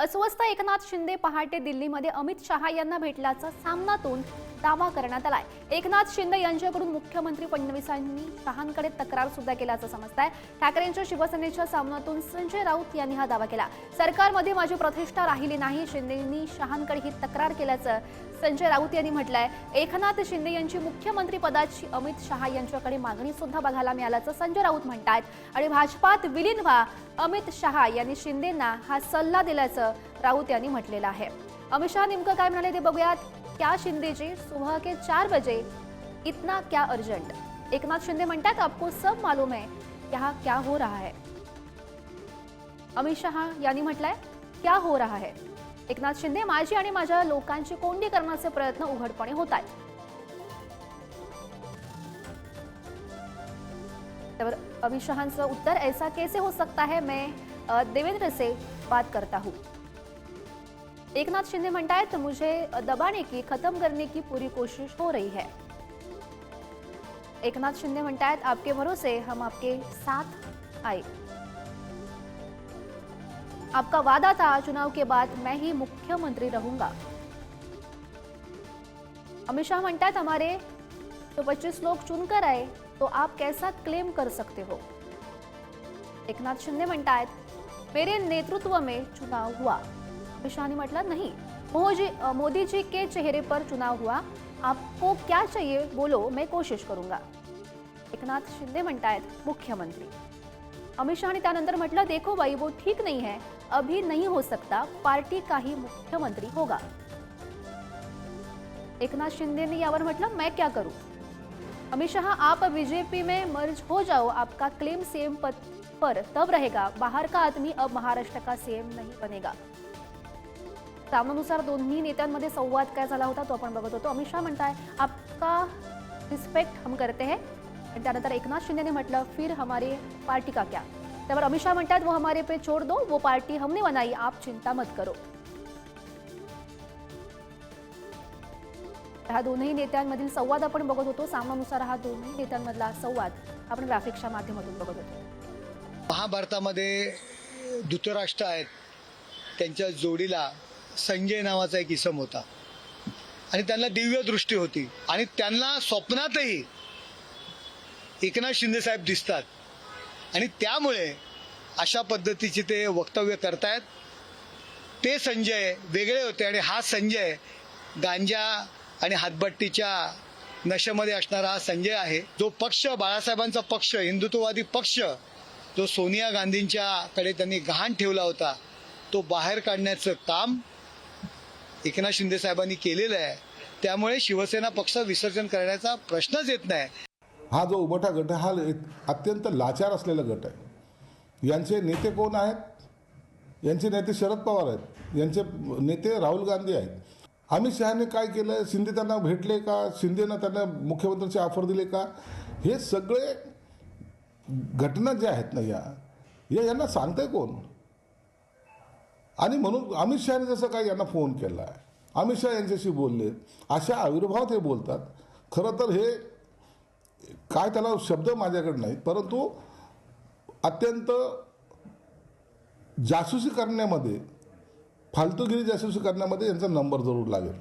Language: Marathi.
अस्वस्थ एकनाथ शिंदे पहाटे दिल्लीमध्ये अमित शहा यांना भेटल्याचा सामनातून दावा करण्यात आलाय। एकनाथ शिंदे यांच्याकडून मुख्यमंत्री फडणवीसांनी शहांकडे तक्रार सुद्धा केल्याचं समजतंय। ठाकरेंच्या शिवसेनेच्या सामनातून संजय राऊत यांनी हा दावा केला। सरकारमध्ये माझी प्रतिष्ठा राहिली नाही, शिंदेंनी शहांकडे ही तक्रार केल्याचं संजय राऊत यांनी म्हटलंय। एकनाथ शिंदे यांची मुख्यमंत्री पदाची अमित शहा यांच्याकडे मागणी सुद्धा बघायला मिळाल्याचं संजय राऊत म्हणतात आणि भाजपात विलीन व्हा अमित शहा यांनी शिंदेंना हा सल्ला दिल्याचं राऊत यांनी म्हटलेलं आहे। अमित शहा नेमकं काय म्हणाले ते बघूयात। क्या शिंदे जी सुबह के 4 बजे इतना क्या अर्जेंट। एकनाथ शिंदे म्हणतात आपको सब मालूम है यहाँ क्या हो रहा है। अमित शहा यांनी म्हटलंय क्या हो रहा है। एकनाथ शिंदे माझी आणि माझ्या लोकांची कोंडी करण्याचे प्रयत्न उघडपणे होत आहेत। तर अमित शहांचं उत्तर ऐसा कैसे हो सकता है, मैं देवेंद्र से बात करता हूं। एकनाथ शिंदे म्हणतायत मुझे दबाने की, खत्म करने की पूरी कोशिश हो रही है। एकनाथ शिंदे म्हणतायत आपके भरोसे हम आपके साथ आए। आपका वादा था चुनाव के बाद मैं ही मुख्यमंत्री रहूंगा। अमित शाह म्हणतायत हमारे तो 25 लोग चुनकर आए तो आप कैसा क्लेम कर सकते हो। एकनाथ शिंदे म्हणतायत मेरे नेतृत्व में चुनाव हुआ। अमित शाह ने म्हटलं नहीं, मोदी जी के चेहरे पर चुनाव हुआ, आपको क्या चाहिए बोलो, मैं कोशिश करूंगा। एकनाथ शिंदे म्हणतायत मुख्यमंत्री। अमित शाह ने त्यानंतर म्हटलं देखो भाई वो ठीक नहीं है, अभी नहीं हो सकता, पार्टी का ही मुख्यमंत्री होगा। एकनाथ शिंदे ने यावर म्हटलं मैं क्या करूं। अमित शाह आप बीजेपी में मर्ज हो जाओ, आपका क्लेम सीएम पद पर तब रहेगा, बाहर का आदमी अब महाराष्ट्र का सीएम नहीं बनेगा। सामनानुसार दोन्ही नेत्यांमध्ये संवाद काय झाला होता तो आपण बघत होतो। अमित शाह म्हणताय आपका रिस्पेक्ट हम करते हैं आणि त्यानंतर एकनाथ शिंदे ने म्हटलं फिर हमारी पार्टी का क्या। त्यावर अमित शाह म्हणतात वो हमारे पे छोड़ दो, वो पार्टी हमने बनाई, आप चिंता मत करो। हा दोन्ही नेत्यांमधील संवाद आपण बघत होतो। सामनानुसार हा दोन्ही नेत्यांमधला संवाद आपण ग्राफिक्सच्या माध्यमातून बघत होतो। महाभारतामध्ये धृतराष्ट्र आहेत, त्यांच्या जोडीला संजय नावाचा एक इसम होता आणि त्यांना दिव्य दृष्टी होती आणि त्यांना स्वप्नातही एकनाथ शिंदे साहेब दिसतात आणि त्यामुळे अशा पद्धतीचे ते वक्तव्य करतायत। ते संजय वेगळे होते आणि हा संजय गांजा आणि हातभट्टीच्या नशेमध्ये असणारा हा संजय आहे। जो पक्ष बाळासाहेबांचा पक्ष, हिंदुत्ववादी पक्ष, जो सोनिया गांधींच्या कडे त्यांनी गहाण ठेवला होता, तो बाहेर काढण्याचं काम एकनाथ शिंदे साहेबांनी केलेलं आहे। त्यामुळे शिवसेना पक्ष विसर्जन करण्याचा प्रश्नच येत नाही। हा जो उभटा गट हा अत्यंत लाचार असलेला गट आहे। यांचे नेते कोण आहेत? यांचे नेते शरद पवार आहेत, यांचे नेते राहुल गांधी आहेत। अमित शहाने काय केलं? शिंदे त्यांना भेटले का? शिंदेनं त्यांना मुख्यमंत्र्यांची ऑफर दिली का? हे सगळे घटना ज्या आहेत ना यांना सांगतंय कोण? आणि म्हणून अमित शहाने जसं काय यांना फोन केला आहे, अमित शहा यांच्याशी बोलले, अशा आविर्भावात हे बोलतात। खरं तर हे काय त्याला शब्द माझ्याकडे नाहीत, परंतु अत्यंत जासूसी करण्यामध्ये, फालतूगिरी जासूसी करण्यामध्ये यांचा नंबर जरूर लागेल।